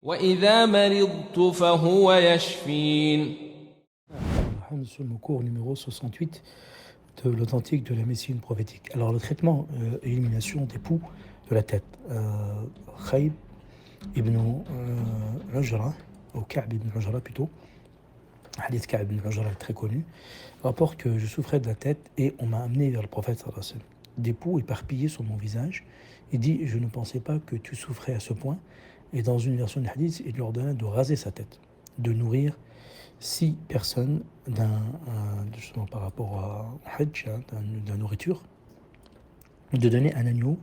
وإذا مرضت فهو يشفين. Sur le cours numéro 68 de l'authentique de la médecine prophétique. Alors le traitement et élimination des poux de la tête. Khayb ibn Ujra, ou Ka'b ibn Ujra plutôt, hadith Ka'b ibn Ujra très connu, rapporte que je souffrais de la tête et on m'a amené vers le prophète sallallahu alayhi wa sallam. Des poux éparpillés sur mon visage. Il dit, je ne pensais pas que tu souffrais à ce point. Et dans une version du hadith, il lui ordonna de raser sa tête, de nourrir 6 personnes justement par rapport à Hajj, de la nourriture, de donner un agneau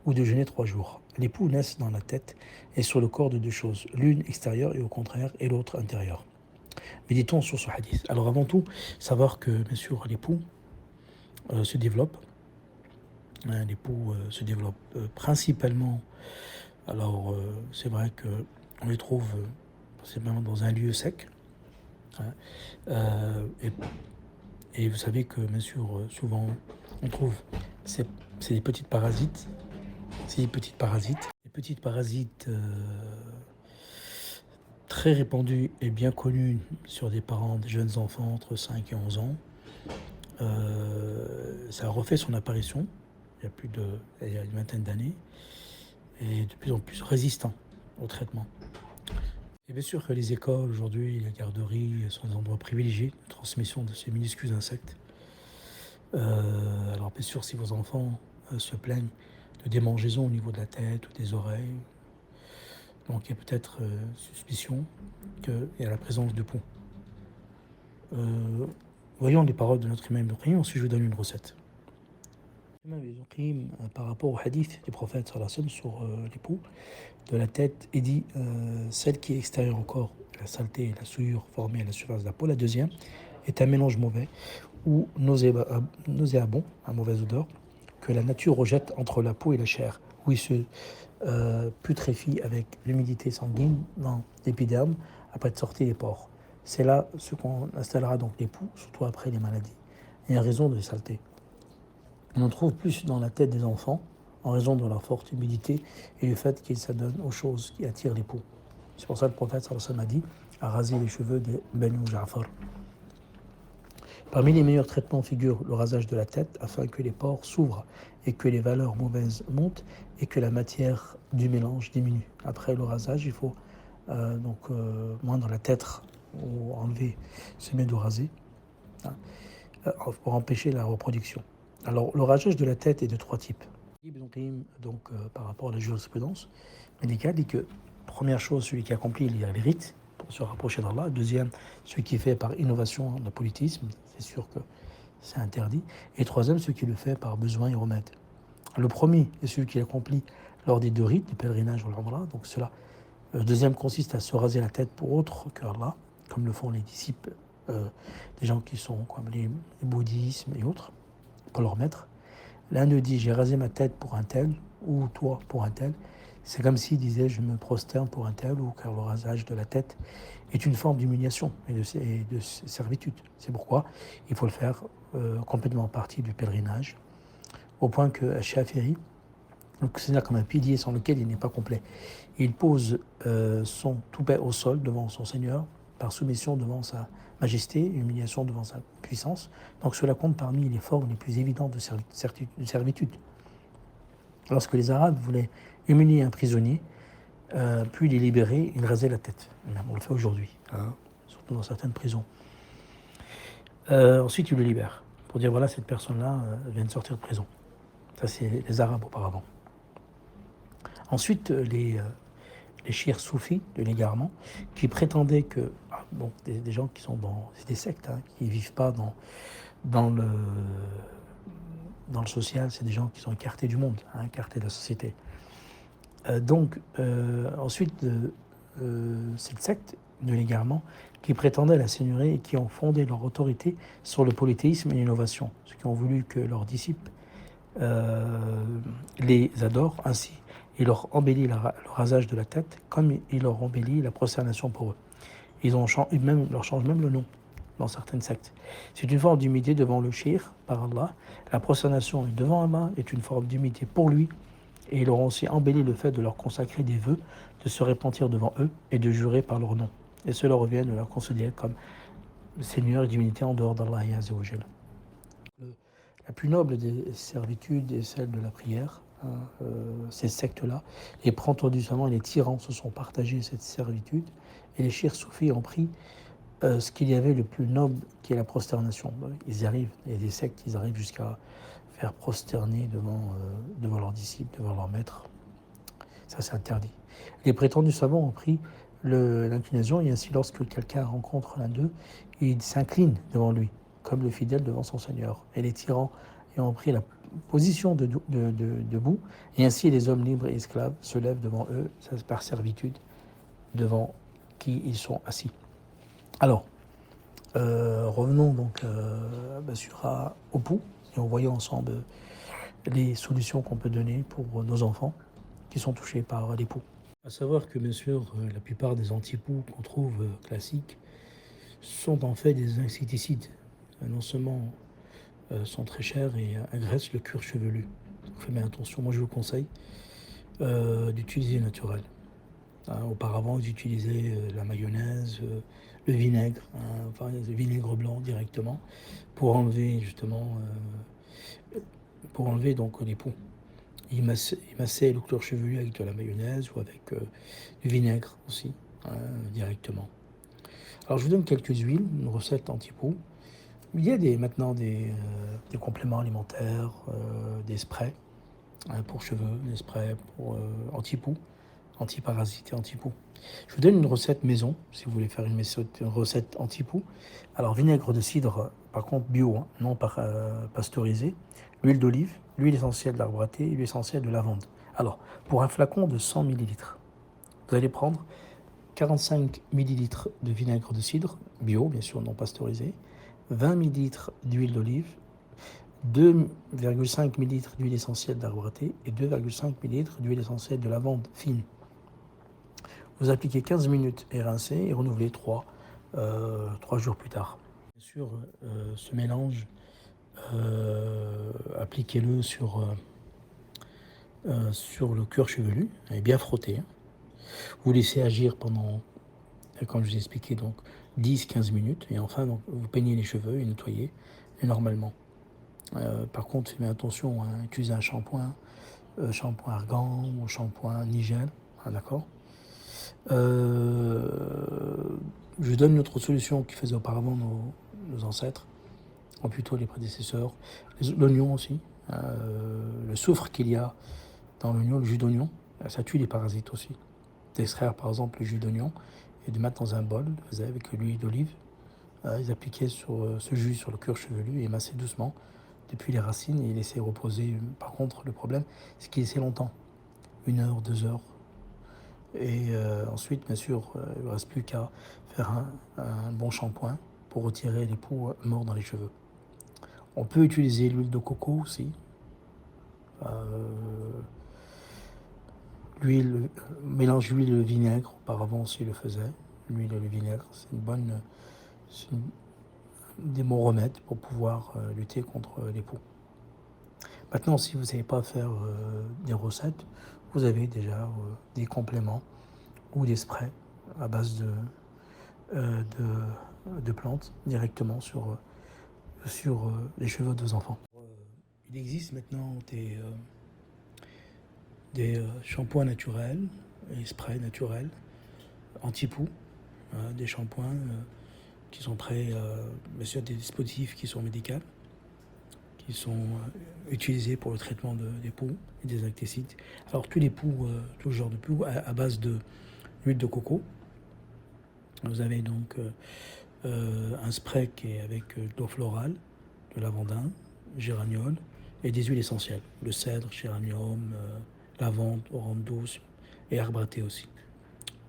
ou de jeûner 3 jours. Les poux naissent dans la tête et sur le corps de 2 choses, l'une extérieure et au contraire, et l'autre intérieure. Méditons sur ce hadith. Alors avant tout, savoir que bien sûr les poux se développent. Les poux se développent principalement. Alors c'est vrai qu'on les trouve principalement dans un lieu sec. Et vous savez que bien sûr souvent on trouve c'est des petites parasites. C'est des petites parasites très répandues et bien connues sur des parents, des jeunes enfants entre 5 et 11 ans. Ça a refait son apparition il y a une vingtaine d'années et de plus en plus résistant au traitement. Et bien sûr que les écoles aujourd'hui, les garderies sont des endroits privilégiés de transmission de ces minuscules insectes. Alors bien sûr, si vos enfants se plaignent de démangeaisons au niveau de la tête ou des oreilles, donc il y a peut-être suspicion qu'il y a la présence de poux. Voyons les paroles de notre imam Ibn Qayyim, ensuite je vous donne une recette. L'imam Ibn Qayyim, par rapport au hadith du prophète sallallahu alayhi wa sallam sur les poux de la tête, il dit celle qui est extérieure au corps, la saleté et la souillure formée à la surface de la peau. La deuxième est un mélange mauvais ou nauséabond, à mauvaise odeur, que la nature rejette entre la peau et la chair, où il se putréfie avec l'humidité sanguine dans l'épiderme après être sorti des pores. C'est là ce qu'on installera donc les poux, surtout après les maladies, et en raison de saleté. On en trouve plus dans la tête des enfants, en raison de leur forte humidité et du fait qu'ils s'adonnent aux choses qui attirent les poux. C'est pour ça que le prophète sallallahu alayhi wa sallam a dit à raser les cheveux de Banu Ja'far. Parmi les meilleurs traitements figure le rasage de la tête afin que les pores s'ouvrent et que les valeurs mauvaises montent et que la matière du mélange diminue. Après le rasage, il faut moindre la tête ou enlever, semer de raser pour empêcher la reproduction. Alors le rasage de la tête est de 3 types. Donc, par rapport à la jurisprudence médicale, dit que première chose, celui qui accomplit les rites pour se rapprocher d'Allah. Deuxième, celui qui fait par innovation le politisme, c'est sûr que c'est interdit. Et troisième, celui qui le fait par besoin et remède. Le premier est celui qui l'accomplit lors des 2 rites, du pèlerinage ou l'Umrah. Donc cela. Le deuxième consiste à se raser la tête pour autre que Allah, comme le font les disciples, des gens qui sont comme les bouddhismes et autres, pour leur maître. L'un ne dit j'ai rasé ma tête pour un tel, ou toi pour un tel. C'est comme s'il disait je me prosterne pour un tel, ou car le rasage de la tête est une forme d'humiliation et de servitude. C'est pourquoi il faut le faire complètement partie du pèlerinage, au point que Shafi'i le considère comme un pilier sans lequel il n'est pas complet. Il pose son toupet au sol devant son Seigneur, par soumission devant sa majesté, humiliation devant sa puissance. Donc cela compte parmi les formes les plus évidentes de servitude. Lorsque les Arabes voulaient humilier un prisonnier, puis les libérer, ils rasaient la tête. On le fait aujourd'hui, surtout dans certaines prisons. Ensuite, ils le libèrent, pour dire voilà, cette personne-là vient de sortir de prison. Ça, c'est les Arabes auparavant. Ensuite, les chiites soufis de l'égarement, qui prétendaient que des gens qui sont dans des sectes, qui ne vivent pas dans le social, c'est des gens qui sont écartés du monde, écartés de la société. Ensuite, cette secte de l'égarement qui prétendaient la seigneurie et qui ont fondé leur autorité sur le polythéisme et l'innovation, ceux qui ont voulu que leurs disciples les adorent ainsi. Il leur embellit le rasage de la tête comme il leur embellit la prosternation pour eux. Ils leur changent même le nom dans certaines sectes. C'est une forme d'humilité devant le shir par Allah. La prosternation devant Allah est une forme d'humilité pour lui Et ils auront aussi embelli le fait de leur consacrer des vœux, de se repentir devant eux et de jurer par leur nom. Et cela revient de leur considérer comme Seigneur et divinité en dehors d'Allah Azza wa Jal. La plus noble des servitudes est celle de la prière. Ces sectes-là, les prêteurs du serment et les tyrans se sont partagés cette servitude. Et les chiites soufis ont pris ce qu'il y avait le plus noble, qui est la prosternation. Ils y arrivent, il y a des sectes, ils arrivent jusqu'à faire prosterner devant leurs disciples, devant leurs maîtres. Ça, c'est interdit. Les prétendus savants ont pris l'inclinaison, et ainsi, lorsque quelqu'un rencontre l'un d'eux, il s'incline devant lui, comme le fidèle devant son Seigneur. Et les tyrans ont pris la position debout, et ainsi les hommes libres et esclaves se lèvent devant eux, par servitude, devant qui ils sont assis. Alors, revenons donc au pouls, et en voyant ensemble les solutions qu'on peut donner pour nos enfants qui sont touchés par les poux. À savoir que bien sûr, la plupart des antipoux qu'on trouve classiques sont en fait des insecticides. Non seulement sont très chers et agressent le cuir chevelu. Donc faites bien attention, moi je vous conseille d'utiliser naturel. Auparavant, ils utilisaient la mayonnaise, le vinaigre, enfin le vinaigre blanc directement, pour enlever justement, donc les poux. Ils massaient le cuir chevelu avec de la mayonnaise ou avec du vinaigre aussi, directement. Alors je vous donne quelques huiles, une recette anti-poux. Il y a maintenant des compléments alimentaires, des sprays pour cheveux, des sprays pour anti-poux, anti-parasites et anti-poux. Je vous donne une recette maison, si vous voulez faire une recette anti-poux. Alors, vinaigre de cidre, par contre bio, non pasteurisé, l'huile d'olive, l'huile essentielle d'arbre à thé et l'huile essentielle de lavande. Alors, pour un flacon de 100 ml, vous allez prendre 45 ml de vinaigre de cidre, bio, bien sûr, non pasteurisé, 20 ml d'huile d'olive, 2,5 ml d'huile essentielle d'arbre à thé et 2,5 ml d'huile essentielle de lavande fine. Vous appliquez 15 minutes et rincez et renouvelez 3 jours plus tard. Bien sûr, ce mélange, appliquez-le sur le cuir chevelu et bien frotter. Vous laissez agir pendant, comme je vous ai expliqué, donc 10-15 minutes. Et enfin, donc, vous peignez les cheveux et nettoyez normalement. Par contre, faites attention, utilisez un shampoing argan ou shampoing nigel, d'accord. Je vous donne une autre solution qui faisaient auparavant nos ancêtres, ou plutôt les prédécesseurs. L'oignon aussi, le soufre qu'il y a dans l'oignon, le jus d'oignon, ça tue les parasites aussi. D'extraire par exemple le jus d'oignon et de mettre dans un bol avec l'huile d'olive, ils appliquaient ce jus sur le cuir chevelu et massaient doucement depuis les racines et laissaient reposer. Par contre, le problème, c'est qu'il laissait longtemps, 1 heure, 2 heures. Et ensuite, bien sûr, il ne reste plus qu'à faire un bon shampoing pour retirer les poux morts dans les cheveux. On peut utiliser l'huile de coco aussi. Mélange l'huile et le vinaigre. Auparavant aussi, le faisait. L'huile et le vinaigre, c'est des bons remèdes pour pouvoir lutter contre les poux. Maintenant, si vous ne savez pas faire des recettes, vous avez déjà des compléments ou des sprays à base de plantes directement sur les cheveux de vos enfants. Il existe maintenant des shampoings naturels et sprays naturels anti-poux, des shampoings qui sont prêts, bien sûr, des dispositifs qui sont médicaux, qui sont utilisés pour le traitement des poux et des insecticides. Alors tous les poux, tout genre de poux à base d'huile de coco. Vous avez donc un spray qui est avec de l'eau florale, de lavandin, géraniol et des huiles essentielles. Le cèdre, géranium, lavande, orange douce et arbre à thé aussi.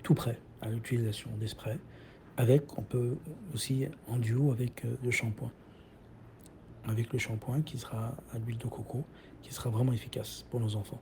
Tout prêt à l'utilisation des sprays. On peut aussi en duo avec le shampoing. Avec le shampoing qui sera à l'huile de coco, qui sera vraiment efficace pour nos enfants.